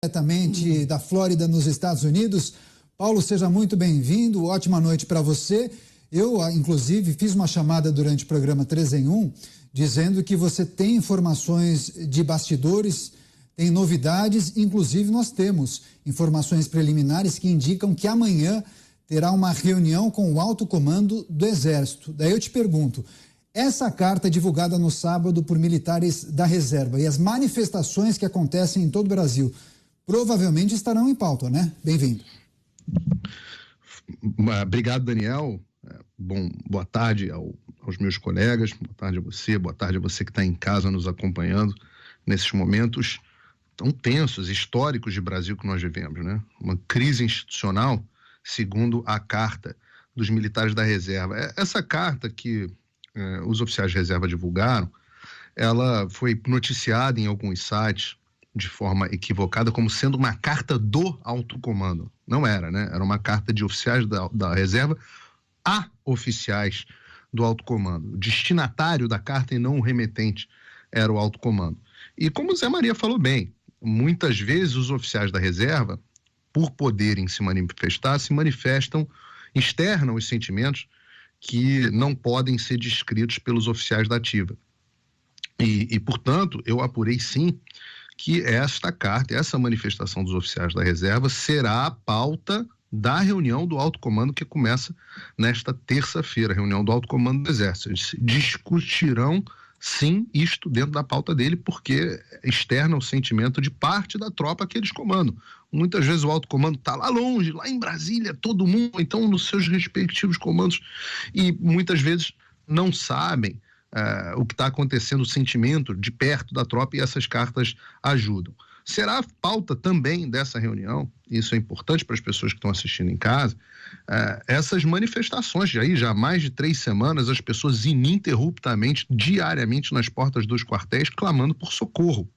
Diretamente da Flórida, nos Estados Unidos. Paulo, seja muito bem-vindo, ótima noite para você. Eu, inclusive, fiz uma chamada durante o programa 3 em 1, dizendo que você tem informações de bastidores, tem novidades, inclusive nós temos informações preliminares que indicam que amanhã terá uma reunião com o alto comando do Exército. Daí eu te pergunto, essa carta divulgada no sábado por militares da reserva e as manifestações que acontecem em todo o Brasil provavelmente estarão em pauta, né? Bem-vindo. Obrigado, Daniel. Boa tarde aos meus colegas, boa tarde a você que está em casa nos acompanhando nesses momentos tão tensos, históricos de Brasil que nós vivemos, né? Uma crise institucional, segundo a carta dos militares da reserva. Essa carta que os oficiais de reserva divulgaram, ela foi noticiada em alguns sites de forma equivocada como sendo uma carta do alto comando. Não era, né? Era uma carta de oficiais da reserva a oficiais do alto comando. O destinatário da carta e não o remetente era o alto comando. E como o Zé Maria falou bem, muitas vezes os oficiais da reserva, por poderem se manifestar, se manifestam, externam os sentimentos que não podem ser descritos pelos oficiais da ativa. E portanto, eu apurei sim que esta carta, essa manifestação dos oficiais da reserva será a pauta da reunião do alto comando que começa nesta terça-feira, a reunião do alto comando do Exército. Eles discutirão sim isto dentro da pauta dele, porque externa o sentimento de parte da tropa que eles comandam. Muitas vezes o alto comando está lá longe, lá em Brasília, todo mundo, então nos seus respectivos comandos, e muitas vezes não sabem o que está acontecendo, o sentimento de perto da tropa, e essas cartas ajudam. Será a pauta também dessa reunião, isso é importante para as pessoas que estão assistindo em casa, essas manifestações, já há mais de 3 semanas, as pessoas ininterruptamente, diariamente nas portas dos quartéis, clamando por socorro.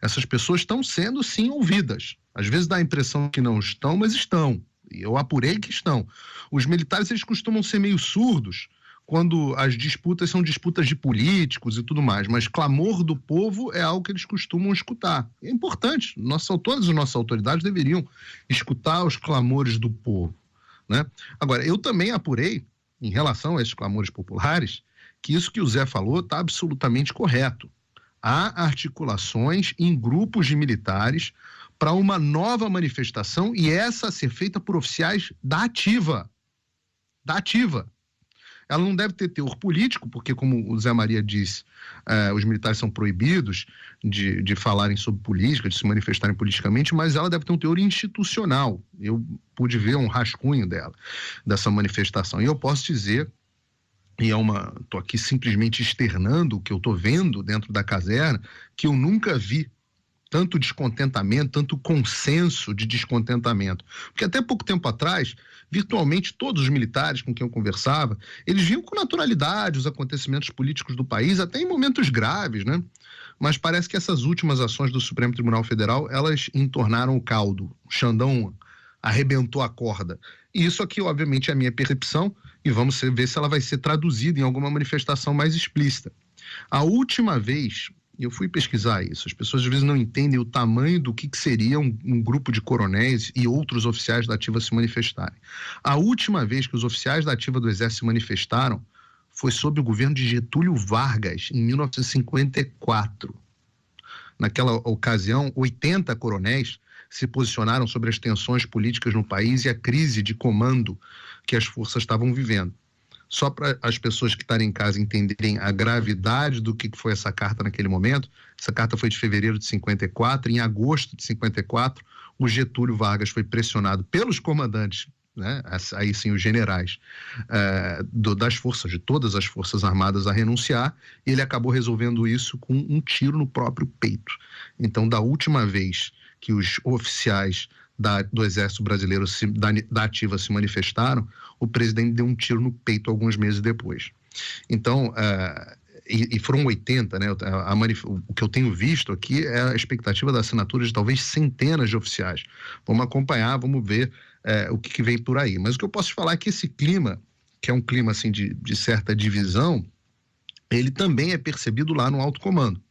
Essas pessoas estão sendo sim ouvidas, às vezes dá a impressão que não estão, mas estão, e eu apurei que estão. Os militares, eles costumam ser meio surdos quando as disputas são disputas de políticos e tudo mais, mas clamor do povo é algo que eles costumam escutar. É importante, todas as nossas autoridades deveriam escutar os clamores do povo, né? Agora, eu também apurei, em relação a esses clamores populares, que isso que o Zé falou está absolutamente correto. Há articulações em grupos de militares para uma nova manifestação, e essa a ser feita por oficiais da ativa. Da ativa. Ela não deve ter teor político, porque, como o Zé Maria disse, os militares são proibidos de falarem sobre política, de se manifestarem politicamente, mas ela deve ter um teor institucional. Eu pude ver um rascunho dessa manifestação. E eu posso dizer, estou aqui simplesmente externando o que eu estou vendo dentro da caserna, que eu nunca vi tanto descontentamento, tanto consenso de descontentamento. Porque até pouco tempo atrás, virtualmente todos os militares com quem eu conversava, eles viam com naturalidade os acontecimentos políticos do país, até em momentos graves, né? Mas parece que essas últimas ações do Supremo Tribunal Federal, elas entornaram o caldo. O Xandão arrebentou a corda. E isso aqui, obviamente, é a minha percepção, e vamos ver se ela vai ser traduzida em alguma manifestação mais explícita. A última vez, eu fui pesquisar isso, as pessoas às vezes não entendem o tamanho do que seria um grupo de coronéis e outros oficiais da ativa se manifestarem. A última vez que os oficiais da ativa do Exército se manifestaram foi sob o governo de Getúlio Vargas, em 1954. Naquela ocasião, 80 coronéis se posicionaram sobre as tensões políticas no país e a crise de comando que as forças estavam vivendo. Só para as pessoas que estarem em casa entenderem a gravidade do que foi essa carta naquele momento, essa carta foi de fevereiro de 54, em agosto de 54, o Getúlio Vargas foi pressionado pelos comandantes, né, aí sim os generais, das forças, de todas as forças armadas a renunciar, e ele acabou resolvendo isso com um tiro no próprio peito. Então, da última vez que os oficiais do Exército Brasileiro da ativa se manifestaram, o presidente deu um tiro no peito alguns meses depois. Então, e foram 80, né? O que eu tenho visto aqui é a expectativa da assinatura de talvez centenas de oficiais. Vamos acompanhar, vamos ver o que vem por aí. Mas o que eu posso te falar é que esse clima, que é um clima assim, de certa divisão, ele também é percebido lá no alto comando.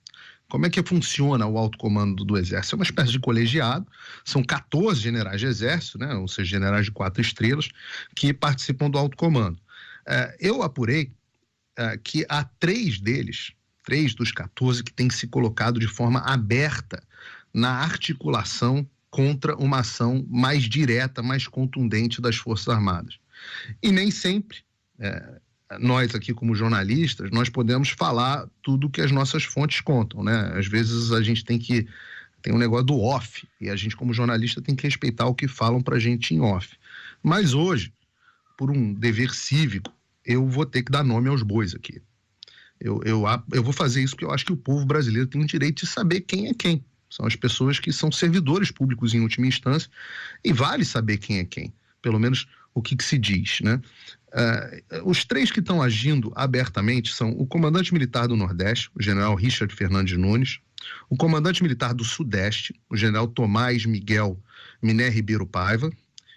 Como é que funciona o alto comando do Exército? É uma espécie de colegiado, são 14 generais de Exército, né, ou seja, generais de 4 estrelas, que participam do alto comando. Eu apurei que há 3 deles, 3 dos 14, que têm se colocado de forma aberta na articulação contra uma ação mais direta, mais contundente das Forças Armadas. E nem sempre, nós aqui como jornalistas, nós podemos falar tudo que as nossas fontes contam, né? Às vezes a gente tem um negócio do off, e a gente como jornalista tem que respeitar o que falam pra gente em off. Mas hoje, por um dever cívico, eu vou ter que dar nome aos bois aqui. Eu vou fazer isso porque eu acho que o povo brasileiro tem o direito de saber quem é quem. São as pessoas que são servidores públicos em última instância, e vale saber quem é quem, pelo menos o que se diz, né? Os 3 que estão agindo abertamente são o comandante militar do Nordeste, o general Richard Fernandes Nunes, o comandante militar do Sudeste, o general Tomás Miguel Miné Ribeiro Paiva,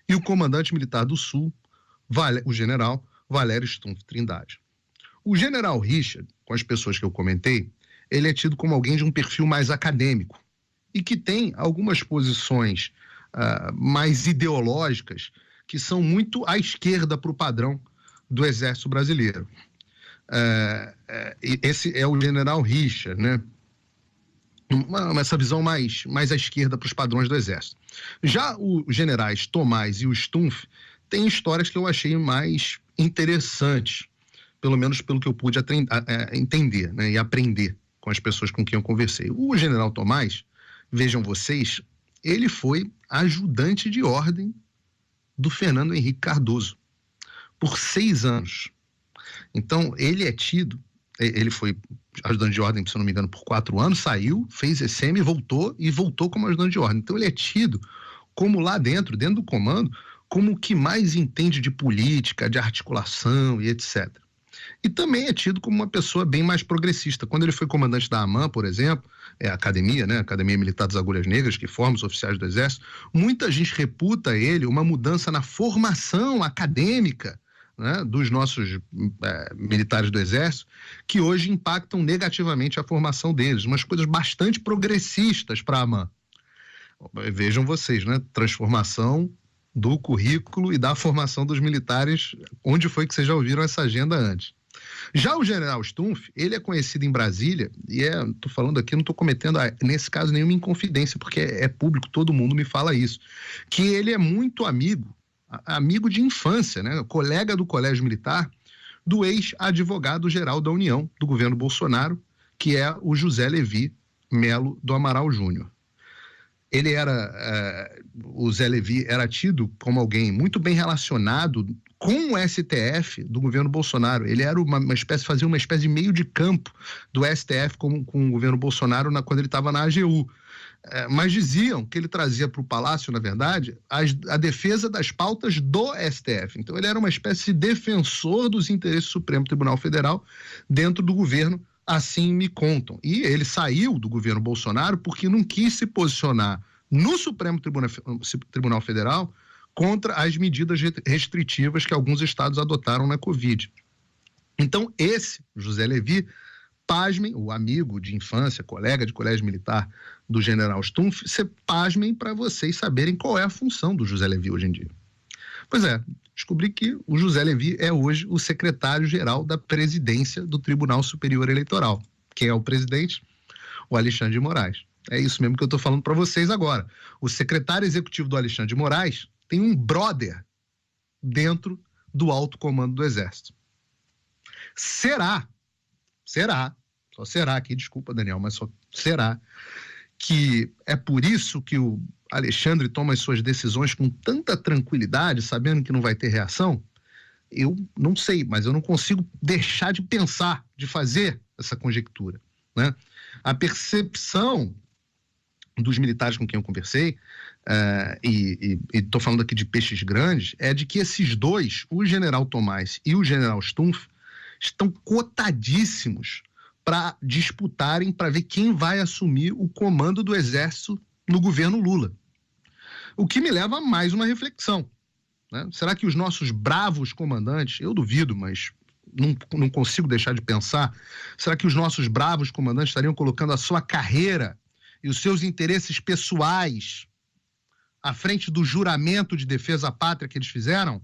e o comandante militar do Sul, o general Valério Stumpf Trindade. O general Richard, com as pessoas que eu comentei, ele é tido como alguém de um perfil mais acadêmico e que tem algumas posições mais ideológicas que são muito à esquerda para o padrão do Exército Brasileiro. Esse é o general Richard, né? Essa visão mais à esquerda para os padrões do Exército. Já os generais Tomás e o Stumpf têm histórias que eu achei mais interessantes, pelo menos pelo que eu pude entender, né, e aprender com as pessoas com quem eu conversei. O general Tomás, vejam vocês, ele foi ajudante de ordem do Fernando Henrique Cardoso por 6 anos. Então, ele foi ajudante de ordem, se não me engano, por 4 anos, saiu, fez ECM, voltou como ajudante de ordem. Então, ele é tido como lá dentro do comando, como o que mais entende de política, de articulação e etc. E também é tido como uma pessoa bem mais progressista. Quando ele foi comandante da AMAN, por exemplo, a academia, né, Academia Militar das Agulhas Negras, que forma os oficiais do Exército, muita gente reputa ele uma mudança na formação acadêmica, né, dos nossos militares do Exército, que hoje impactam negativamente a formação deles, umas coisas bastante progressistas para a AMAN. Vejam vocês, né, transformação do currículo e da formação dos militares, onde foi que vocês já ouviram essa agenda antes. Já o general Stumpf, ele é conhecido em Brasília, e estou falando aqui, não estou cometendo, nesse caso, nenhuma inconfidência, porque é público, todo mundo me fala isso, que ele é muito amigo de infância, né, colega do Colégio Militar, do ex-advogado-geral da União, do governo Bolsonaro, que é o José Levi Melo do Amaral Júnior. O Zé Levi era tido como alguém muito bem relacionado com o STF do governo Bolsonaro. Ele era fazia uma espécie de meio de campo do STF com o governo Bolsonaro quando ele estava na AGU. Mas diziam que ele trazia para o Palácio, na verdade, a defesa das pautas do STF. Então ele era uma espécie de defensor dos interesses do Supremo Tribunal Federal dentro do governo, assim me contam. E ele saiu do governo Bolsonaro porque não quis se posicionar no Supremo Tribunal Federal contra as medidas restritivas que alguns estados adotaram na Covid. Então, esse José Levi, pasmem, o amigo de infância, colega de colégio militar do general Stumpf, pasmem para vocês saberem qual é a função do José Levi hoje em dia. Pois é, descobri que o José Levi é hoje o secretário-geral da presidência do Tribunal Superior Eleitoral. Quem é o presidente? O Alexandre de Moraes. É isso mesmo que eu estou falando para vocês agora. O secretário executivo do Alexandre de Moraes tem um brother dentro do alto comando do Exército. Será, só será aqui, desculpa, Daniel, mas só será que é por isso que o Alexandre toma as suas decisões com tanta tranquilidade, sabendo que não vai ter reação? Eu não sei, mas eu não consigo deixar de pensar, de fazer essa conjectura, né? A percepção dos militares com quem eu conversei, e estou falando aqui de peixes grandes, é de que esses dois, o general Tomás e o general Stumpf, estão cotadíssimos para disputarem, para ver quem vai assumir o comando do Exército no governo Lula. O que me leva a mais uma reflexão, né? Será que os nossos bravos comandantes, eu duvido, mas não consigo deixar de pensar, será que os nossos bravos comandantes estariam colocando a sua carreira e os seus interesses pessoais à frente do juramento de defesa à pátria que eles fizeram?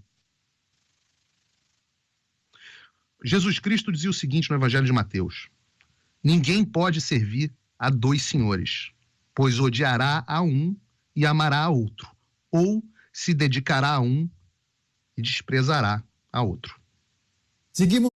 Jesus Cristo dizia o seguinte no Evangelho de Mateus: ninguém pode servir a 2 senhores, pois odiará a um e amará a outro, ou se dedicará a um e desprezará a outro. Seguimos